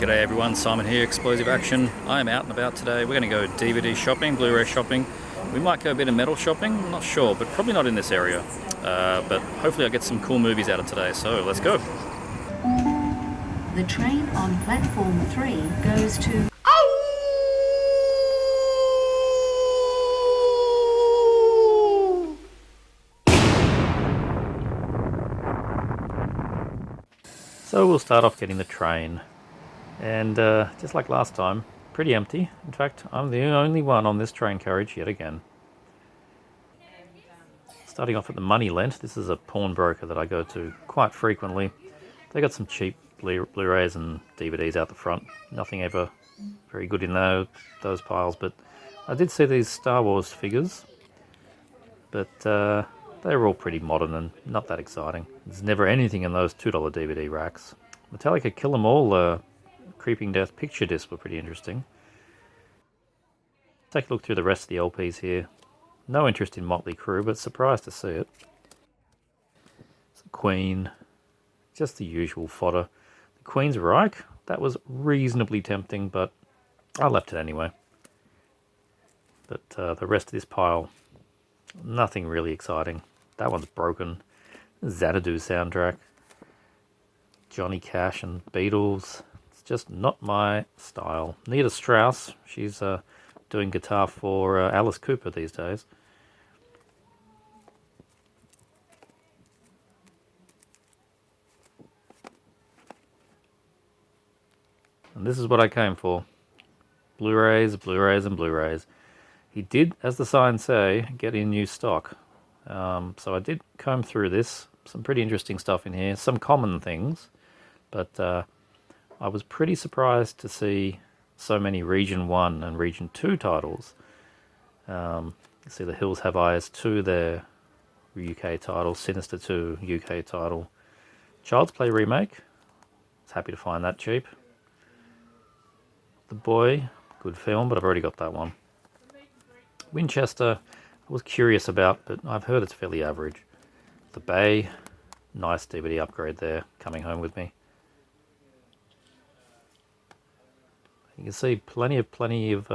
G'day everyone, Simon here, Explosive Action. I am out and about today. We're going to go DVD shopping, Blu-ray shopping. We might go a bit of metal shopping, I'm not sure, but probably not in this area. But hopefully I'll get some cool movies out of today, so let's go. The train on platform 3 goes to... So we'll start off getting the train. And just like last time, pretty empty. In fact, I'm the only one on this train carriage yet again. Starting off at the Money Lent. This is a pawnbroker that I go to quite frequently. They got some cheap Blu-rays and DVDs out the front. Nothing ever very good in those piles, but I did see these Star Wars figures. But they were all pretty modern and not that exciting. There's never anything in those $2 DVD racks. Metallica Kill 'Em All Creeping Death picture discs were pretty interesting. Take a look through the rest of the LPs here. No interest in Motley Crue, but surprised to see it. It's Queen. Just the usual fodder. The Queen's Reich. That was reasonably tempting, but I left it anyway. But the rest of this pile, nothing really exciting. That one's broken. Xanadu soundtrack. Johnny Cash and Beatles. It's just not my style. Nita Strauss. She's doing guitar for Alice Cooper these days. And this is what I came for. Blu-rays, Blu-rays, and Blu-rays. He did, as the signs say, get in new stock. So I did comb through this. Some pretty interesting stuff in here. Some common things. But I was pretty surprised to see so many Region 1 and Region 2 titles. You see The Hills Have Eyes 2 there. UK title. Sinister 2 UK title. Child's Play Remake. I was happy to find that cheap. The Boy. Good film, but I've already got that one. Winchester, I was curious about, but I've heard it's fairly average. The Bay, nice DVD upgrade there, coming home with me. You can see plenty of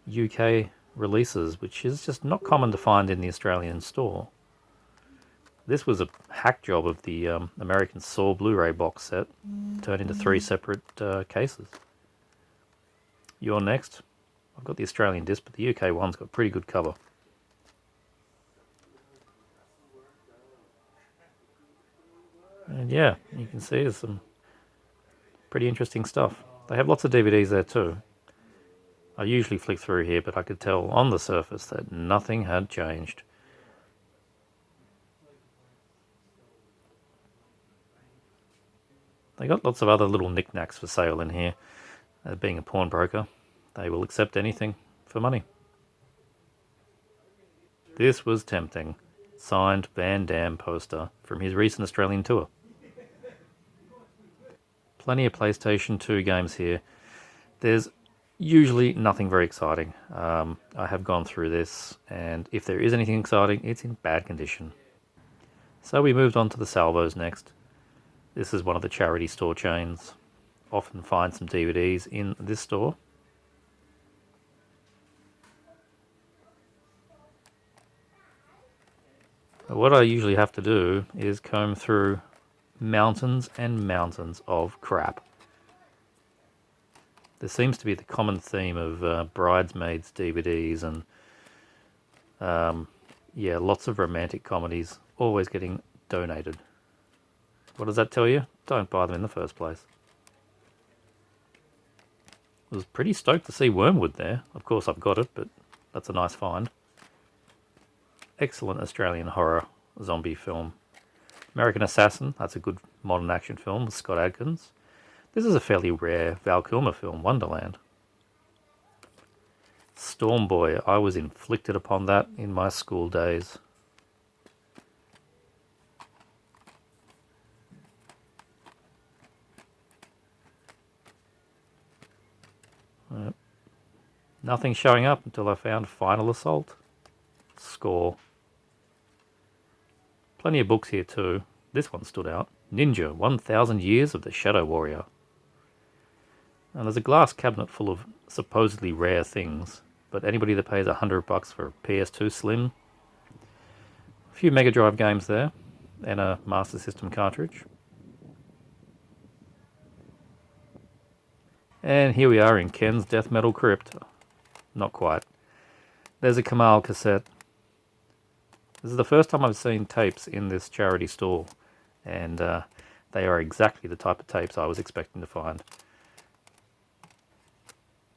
UK releases, which is just not common to find in the Australian store. This was a hack job of the American Saw Blu-ray box set, turned into 3 separate cases. You're next. I've got the Australian disc, but the UK one's got a pretty good cover. And yeah, you can see there's some pretty interesting stuff. They have lots of DVDs there too. I usually flick through here, but I could tell on the surface that nothing had changed. They got lots of other little knickknacks for sale in here. Being a pawnbroker, they will accept anything for money. This was tempting. Signed Van Damme poster from his recent Australian tour. Plenty of PlayStation 2 games here. There's usually nothing very exciting. I have gone through this, and if there is anything exciting, it's in bad condition. So we moved on to the Salvos next. This is one of the charity store chains. Often find some DVDs in this store. What I usually have to do is comb through mountains and mountains of crap. There seems to be the common theme of bridesmaids DVDs and yeah, lots of romantic comedies always getting donated. What does that tell you? Don't buy them in the first place. I was pretty stoked to see Wormwood there. Of course I've got it, but that's a nice find. Excellent Australian horror zombie film. American Assassin, that's a good modern action film with Scott Adkins. This is a fairly rare Val Kilmer film, Wonderland. Storm Boy, I was inflicted upon that in my school days. Nothing showing up until I found Final Assault. Score. Plenty of books here too. This one stood out. Ninja, 1000 Years of the Shadow Warrior. And there's a glass cabinet full of supposedly rare things, but anybody that pays $100 for a PS2 Slim, a few Mega Drive games there, and a Master System cartridge. And here we are in Ken's Death Metal Crypt. Not quite. There's a Kamal cassette. This is the first time I've seen tapes in this charity store, and they are exactly the type of tapes I was expecting to find.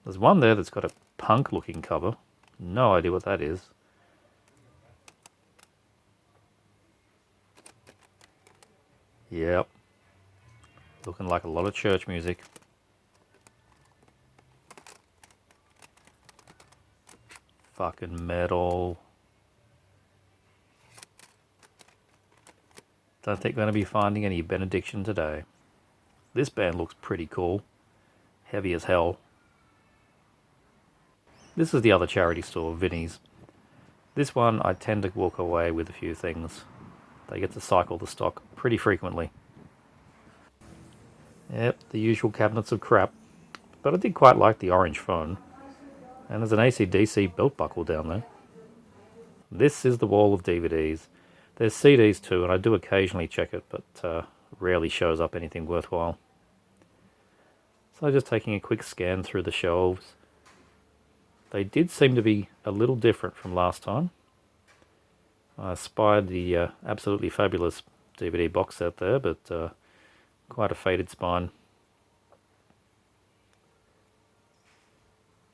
There's one there that's got a punk-looking cover. No idea what that is. Yep. Looking like a lot of church music. Fucking metal. Don't think we're going to be finding any Benediction today. This band looks pretty cool. Heavy as hell. This is the other charity store, Vinnie's. This one I tend to walk away with a few things. They get to cycle the stock pretty frequently. Yep, the usual cabinets of crap. But I did quite like the orange phone. And there's an AC/DC belt buckle down there. This is the wall of DVDs. There's CDs too, and I do occasionally check it, but rarely shows up anything worthwhile. So just taking a quick scan through the shelves. They did seem to be a little different from last time. I spied the absolutely fabulous DVD box set there, but quite a faded spine.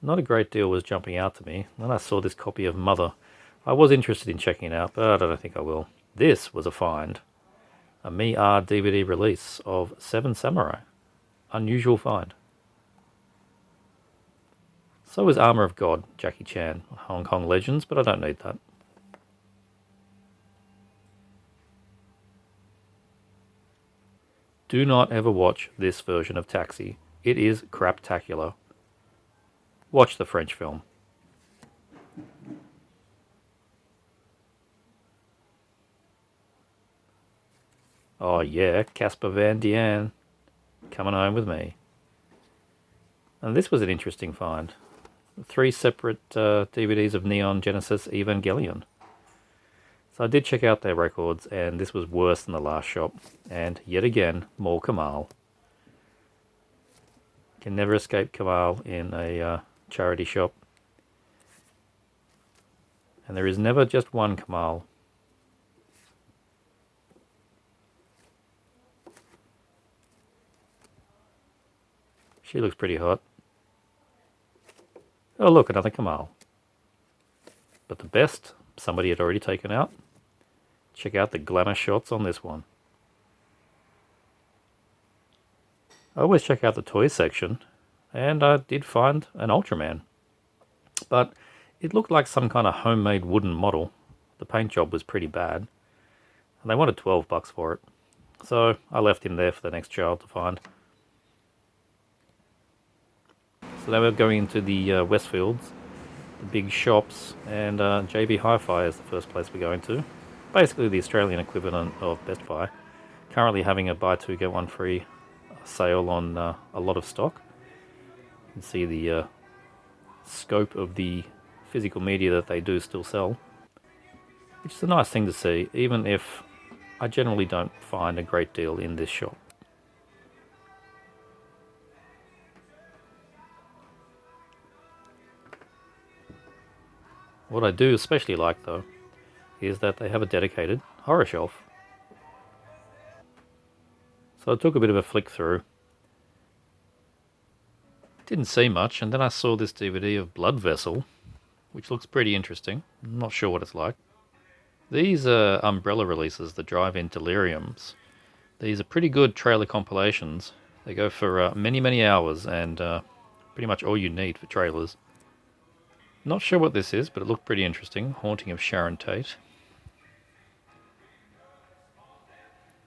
Not a great deal was jumping out to me. When I saw this copy of Mother, I was interested in checking it out, but I don't think I will. This was a find. A Mi-R DVD release of Seven Samurai. Unusual find. So is Armor of God, Jackie Chan, Hong Kong Legends, but I don't need that. Do not ever watch this version of Taxi. It is craptacular. Watch the French film. Oh yeah, Casper Van Dien, coming home with me. And this was an interesting find. 3 separate DVDs of Neon Genesis Evangelion. So I did check out their records, and this was worse than the last shop. And yet again, more Kamal. Can never escape Kamal in a charity shop. And there is never just one Kamal. She looks pretty hot. Oh look, another Kamal. But the best, somebody had already taken out. Check out the glamour shots on this one. I always check out the toy section, and I did find an Ultraman. But it looked like some kind of homemade wooden model. The paint job was pretty bad. And they wanted $12 for it. So I left him there for the next child to find. So now we're going into the Westfields, the big shops, and JB Hi-Fi is the first place we're going to. Basically the Australian equivalent of Best Buy. Currently having a buy two get one free sale on a lot of stock. You can see the scope of the physical media that they do still sell, which is a nice thing to see, even if I generally don't find a great deal in this shop. What I do especially like, though, is that they have a dedicated horror shelf. So I took a bit of a flick through. Didn't see much, and then I saw this DVD of Blood Vessel, which looks pretty interesting. I'm not sure what it's like. These are umbrella releases, the Drive-In Deliriums. These are pretty good trailer compilations. They go for many, many hours, and pretty much all you need for trailers. Not sure what this is, but it looked pretty interesting. Haunting of Sharon Tate.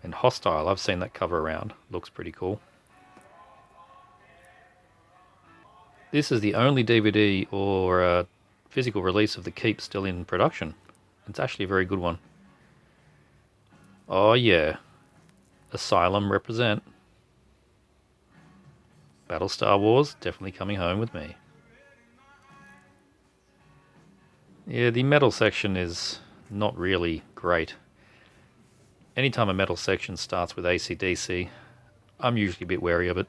And Hostile, I've seen that cover around. Looks pretty cool. This is the only DVD or physical release of The Keep still in production. It's actually a very good one. Oh yeah. Asylum represent. Battlestar Wars, definitely coming home with me. Yeah, the metal section is not really great. Anytime a metal section starts with AC/DC, I'm usually a bit wary of it.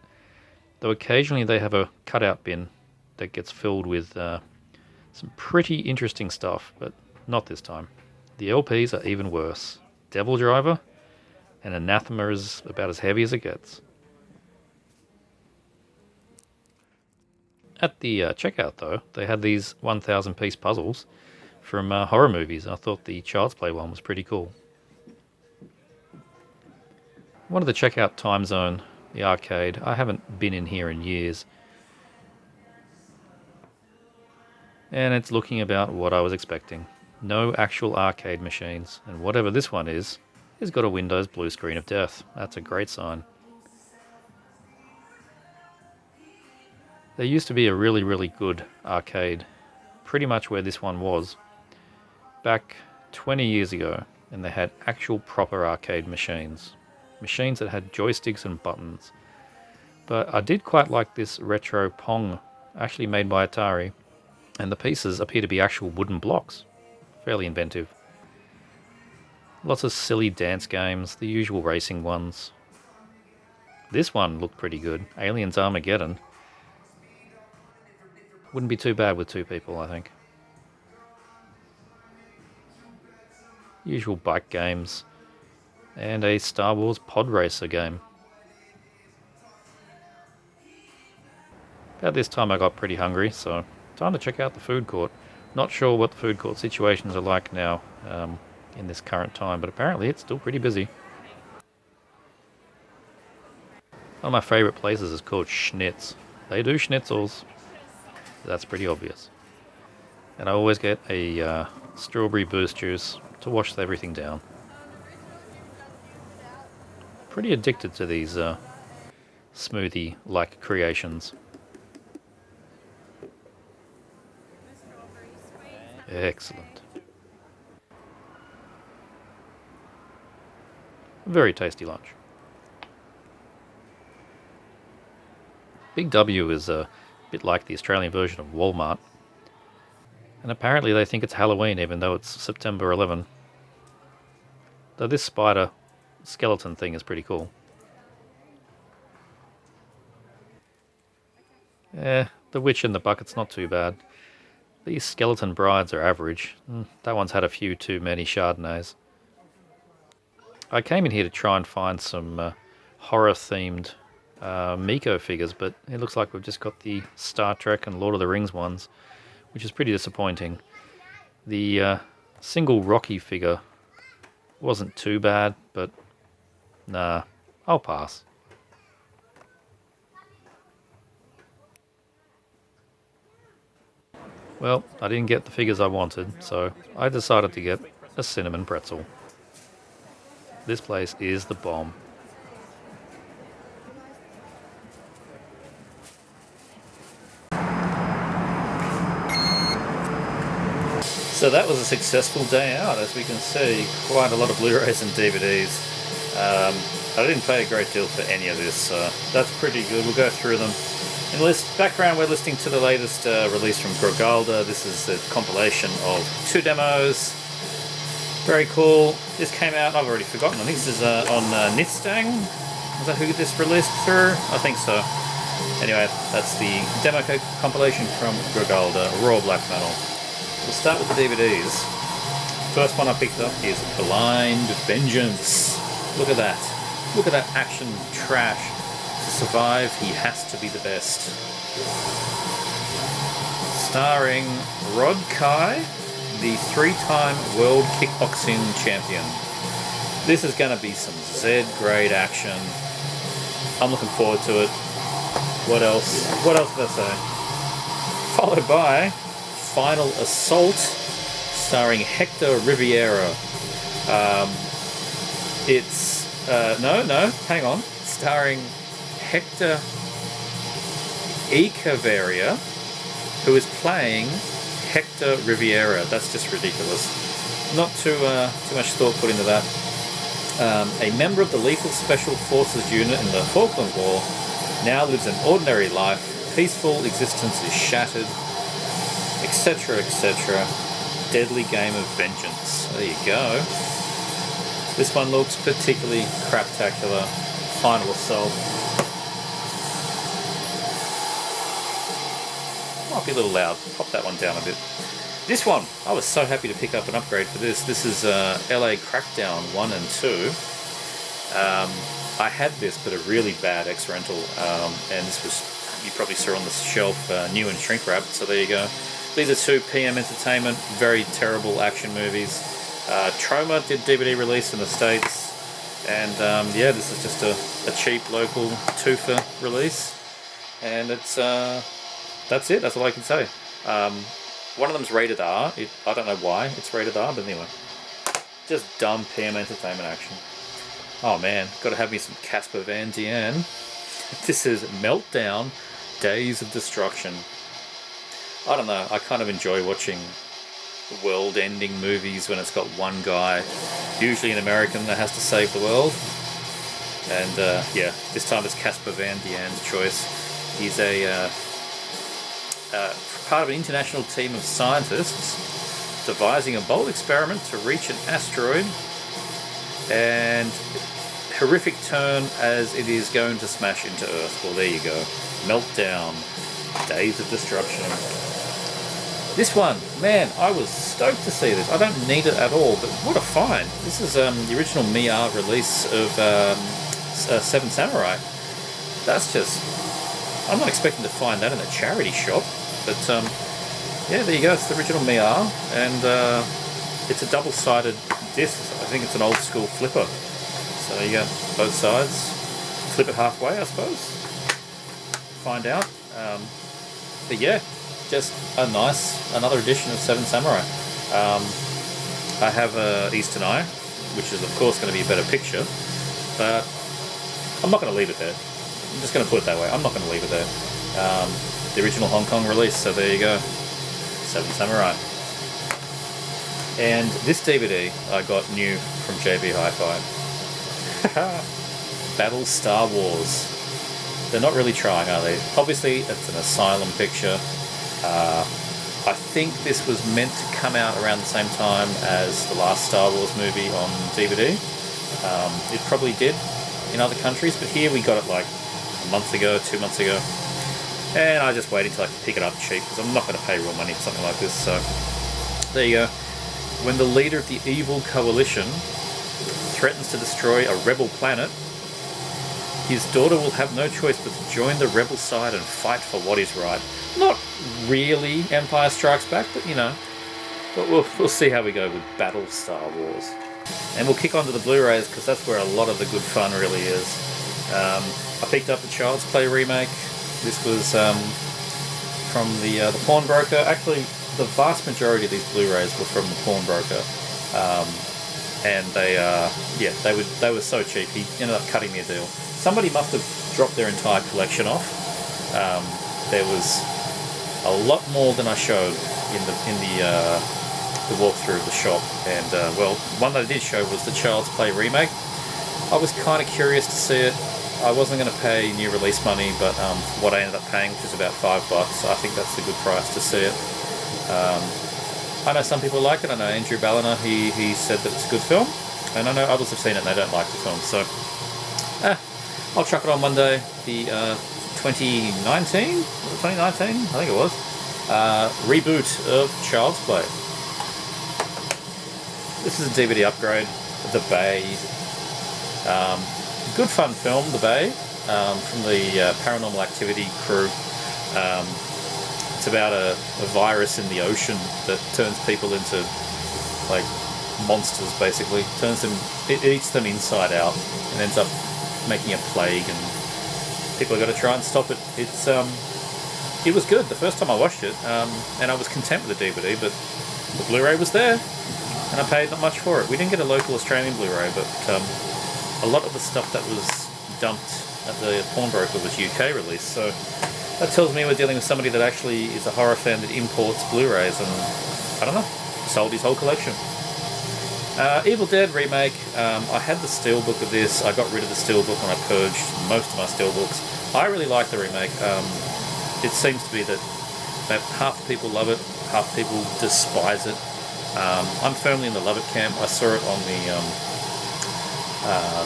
Though occasionally they have a cutout bin that gets filled with some pretty interesting stuff, but not this time. The LPs are even worse. Devil Driver and Anathema is about as heavy as it gets. At the checkout, though, they had these 1,000-piece puzzles from horror movies. I thought the Child's Play one was pretty cool. One of the checkout Time Zone, the arcade. I haven't been in here in years. And it's looking about what I was expecting. No actual arcade machines, and whatever this one is got a Windows blue screen of death. That's a great sign. There used to be a really, really good arcade, pretty much where this one was, back 20 years ago, and they had actual proper arcade machines. Machines that had joysticks and buttons. But I did quite like this retro Pong, actually made by Atari, and the pieces appear to be actual wooden blocks. Fairly inventive. Lots of silly dance games, the usual racing ones. This one looked pretty good, Aliens Armageddon. Wouldn't be too bad with two people, I think. Usual bike games, and a Star Wars pod racer game. About this time I got pretty hungry, so time to check out the food court. Not sure what the food court situations are like now in this current time, but apparently it's still pretty busy. One of my favourite places is called Schnitz. They do schnitzels. That's pretty obvious. And I always get a strawberry boost juice to wash everything down. Pretty addicted to these smoothie-like creations. Excellent. Very tasty lunch. Big W is a bit like the Australian version of Walmart. And apparently they think it's Halloween even though it's September 11. Though this spider skeleton thing is pretty cool. The witch in the bucket's not too bad. These skeleton brides are average. That one's had a few too many Chardonnays. I came in here to try and find some horror-themed Miko figures, but it looks like we've just got the Star Trek and Lord of the Rings ones, which is pretty disappointing. The single Rocky figure wasn't too bad, but nah, I'll pass. Well, I didn't get the figures I wanted, so I decided to get a cinnamon pretzel. This place is the bomb. So that was a successful day out, as we can see. Quite a lot of Blu-rays and DVDs. I didn't pay a great deal for any of this, so that's pretty good. We'll go through them. In the background, we're listening to the latest release from Grogalda. This is the compilation of 2 demos. Very cool. This came out, I've already forgotten. I think this is on Nithstang. Is that who this released through? I think so. Anyway, that's the demo compilation from Grogalda, Raw Black Metal. We'll start with the DVDs. First one I picked up is Blind Vengeance. Look at that. Look at that action trash. To survive, he has to be the best. Starring Rod Kai, the 3-time world kickboxing champion. This is going to be some Z-grade action. I'm looking forward to it. What else? What else did I say? Followed by Final Assault, starring Hector Riviera. Hang on. Starring Hector Echeverria, who is playing Hector Riviera. That's just ridiculous. Not too much thought put into that. A member of the Lethal Special Forces unit in the Falkland War, now lives an ordinary life, peaceful existence is shattered, etc., etc. Deadly game of vengeance. There you go. This one looks particularly craptacular. Final Assault. Might be a little loud. Pop that one down a bit. This one, I was so happy to pick up an upgrade for this. This is LA Crackdown 1 and 2. I had this, but a really bad X-Rental, and this was, you probably saw on the shelf, new and shrink wrapped, so there you go. These are 2 PM Entertainment, very terrible action movies. Troma did DVD release in the States, and yeah, this is just a cheap local twofer release, and it's that's it. That's all I can say. One of them's rated R. I don't know why it's rated R, but anyway, just dumb PM Entertainment action. Oh man, got to have me some Casper Van Dien. This is Meltdown, Days of Destruction. I don't know. I kind of enjoy watching world-ending movies when it's got one guy, usually an American, that has to save the world. And yeah, this time it's Casper Van Dien's choice. He's a part of an international team of scientists devising a bold experiment to reach an asteroid, and horrific turn as it is going to smash into Earth. Well, there you go. Meltdown, Days of Destruction. This one, man, I was stoked to see this. I don't need it at all, but what a find. This is the original Mi-R release of Seven Samurai. That's just... I'm not expecting to find that in a charity shop, but yeah, there you go. It's the original Mi-R, and it's a double-sided disc. I think it's an old school flipper. So you go both sides. Flip it halfway, I suppose. Find out. But yeah, just another edition of Seven Samurai. I have Eastern Eye, which is of course going to be a better picture, but I'm not going to leave it there. I'm just going to put it that way. I'm not going to leave it there. The original Hong Kong release, so there you go. Seven Samurai. And this DVD I got new from JB Hi-Fi. Battle Star Wars. They're not really trying, are they? Obviously, it's an Asylum picture. I think this was meant to come out around the same time as the last Star Wars movie on DVD. It probably did in other countries, but here we got it like a month ago, 2 months ago. And I just waited until I could pick it up cheap, because I'm not going to pay real money for something like this. So there you go. When the leader of the evil coalition threatens to destroy a rebel planet, his daughter will have no choice but to join the rebel side and fight for what is right. Not really Empire Strikes Back, but you know. But we'll see how we go with Battle Star Wars. And we'll kick on to the Blu-rays, because that's where a lot of the good fun really is. I picked up the Child's Play remake. This was from the pawnbroker. Actually, the vast majority of these Blu-rays were from the pawnbroker, and they were so cheap. He ended up cutting me a deal. Somebody must have dropped their entire collection off. There was a lot more than I showed in the walkthrough of the shop, and well, one that I did show was the Child's Play remake. I was kind of curious to see it. I wasn't going to pay new release money, but what I ended up paying, which was about $5, I think that's a good price to see it. I know some people like it. I know Andrew Balliner, he said that it's a good film, and I know others have seen it and they don't like the film, so I'll chuck it on one day. The 2019, I think it was, reboot of Child's Play. This is a DVD upgrade. The Bay. Good fun film, The Bay, from the Paranormal Activity crew. It's about a virus in the ocean that turns people into like monsters, basically. It eats them inside out and ends up making a plague, and people have got to try and stop it. It was good the first time I watched it, and I was content with the DVD, but the Blu-ray was there, and I paid not much for it. We didn't get a local Australian Blu-ray, but a lot of the stuff that was dumped at the pawnbroker was UK release, so that tells me we're dealing with somebody that actually is a horror fan that imports Blu-rays, and I don't know, sold his whole collection. Evil Dead Remake. I had the steelbook of this. I got rid of the steelbook when I purged most of my steelbooks. I really like the remake. It seems to be that half the people love it, half the people despise it. I'm firmly in the love it camp. I saw it on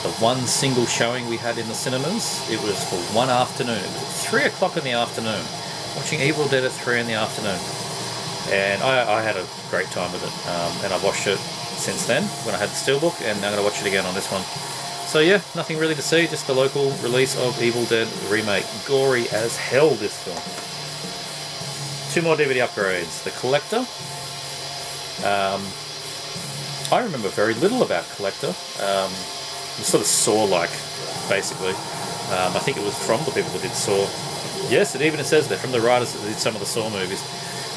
the one single showing we had in the cinemas. It was for one afternoon. It was at 3 o'clock in the afternoon, watching Evil Dead at 3 in the afternoon. And I had a great time with it. And I've watched it since then when I had the steelbook, and I'm going to watch it again on this one. So yeah, nothing really to see, just the local release of Evil Dead Remake. Gory as hell, this film. 2 more DVD upgrades. The Collector. I remember very little about Collector. It was sort of Saw-like, basically. I think it was from the people that did Saw. Yes, it even says they're from the writers that did some of the Saw movies,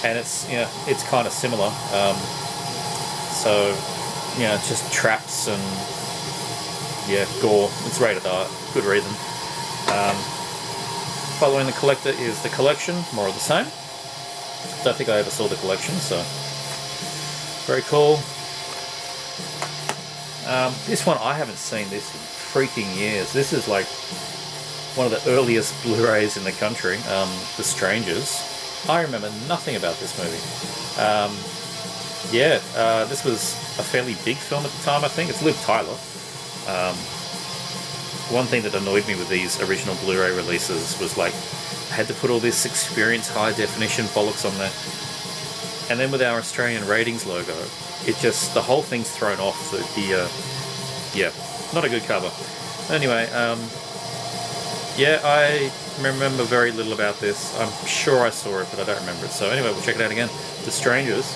and it's it's kind of similar. So just traps and gore. It's rated R, good reason. Following the Collector is the Collection, more of the same. Don't think I ever saw the Collection, so very cool. This one, I haven't seen this in freaking years. This is like one of the earliest Blu-rays in the country, The Strangers. I remember nothing about this movie. This was a fairly big film at the time, I think. It's Liv Tyler. One thing that annoyed me with these original Blu-ray releases was like I had to put all this Experience high definition bollocks on there. And then with our Australian ratings logo, it just, the whole thing's thrown off. Not a good cover. Anyway, I remember very little about this. I'm sure I saw it, but I don't remember it. So anyway, we'll check it out again. The Strangers,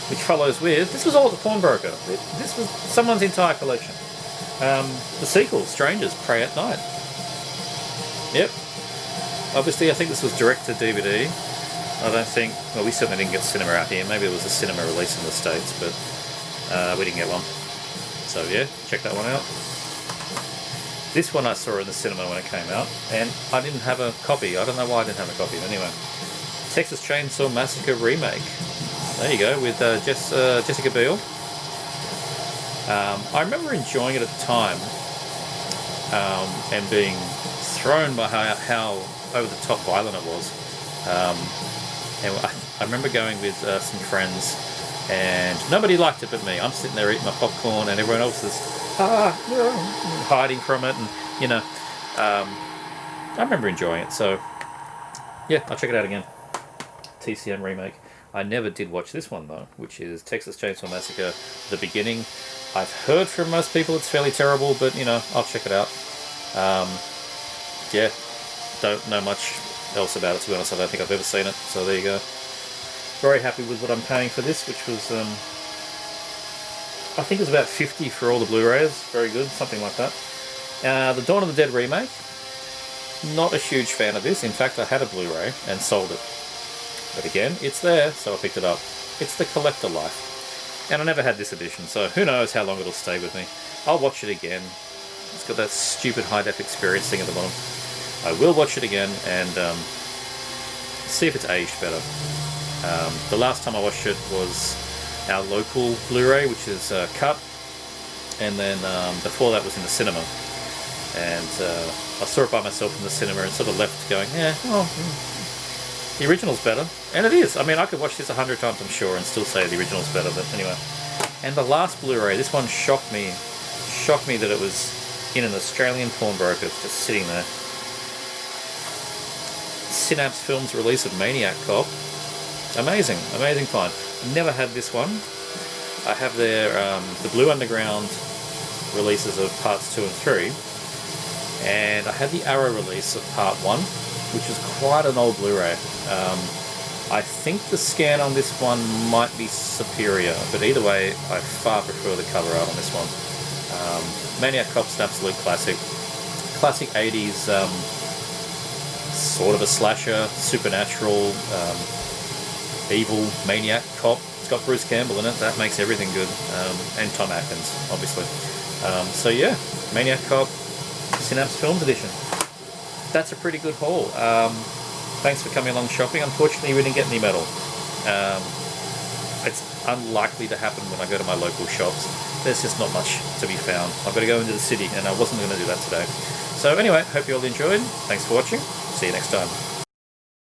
which follows with, this was all at the pawnbroker. This was someone's entire collection. The sequel, Strangers, Prey at Night. Yep. Obviously, I think this was direct to DVD. I don't think, well, we certainly didn't get cinema out here. Maybe it was a cinema release in the States, but we didn't get one. So yeah, check that one out. This one I saw in the cinema when it came out, and I didn't have a copy. I don't know why I didn't have a copy, but anyway. Texas Chainsaw Massacre Remake. There you go, with Jessica Biel. I remember enjoying it at the time, and being thrown by how over-the-top violent it was. And I remember going with some friends, and nobody liked it but me. I'm sitting there eating my popcorn, and everyone else is hiding from it, and I remember enjoying it. So yeah, I'll check it out again. TCM Remake. I never did watch this one though, which is Texas Chainsaw Massacre: The Beginning. I've heard from most people it's fairly terrible, but I'll check it out. Don't know much else about it, to be honest. I don't think I've ever seen it, so there you go. Very happy with what I'm paying for this, which was I think it was about $50 for all the Blu-rays. Very good, something like that. The Dawn of the Dead remake, not a huge fan of this. In fact, I had a Blu-ray and sold it, but again, it's there, so I picked it up. It's the Collector Life, and I never had this edition, so who knows how long it'll stay with me. I'll watch it again. It's got that stupid high-def experience thing at the bottom. I will watch it again and see if it's aged better. The last time I watched it was our local Blu-ray, which is cut, and then before that was in the cinema. And I saw it by myself in the cinema and sort of left going, the original's better. And it is. I mean, I could watch this 100 times, I'm sure, and still say the original's better, but anyway. And the last Blu-ray, this one shocked me. Shocked me that it was in an Australian pawnbroker, just sitting there. Synapse Films release of Maniac Cop. Amazing, amazing find. Never had this one. I have their the Blue Underground releases of parts 2 and 3, and I had the Arrow release of part 1, which is quite an old Blu-ray. I think the scan on this one might be superior, but either way, I far prefer the cover art on this one. Maniac Cop's an absolute classic. Classic 80s, sort of a slasher, supernatural, evil maniac cop. It's got Bruce Campbell in it. That makes everything good. And Tom Atkins, obviously. So yeah, Maniac Cop, Synapse Films edition. That's a pretty good haul. Thanks for coming along shopping. Unfortunately, we didn't get any metal. It's unlikely to happen when I go to my local shops. There's just not much to be found. I've got to go into the city, and I wasn't going to do that today. So anyway, hope you all enjoyed. Thanks for watching. See you next time.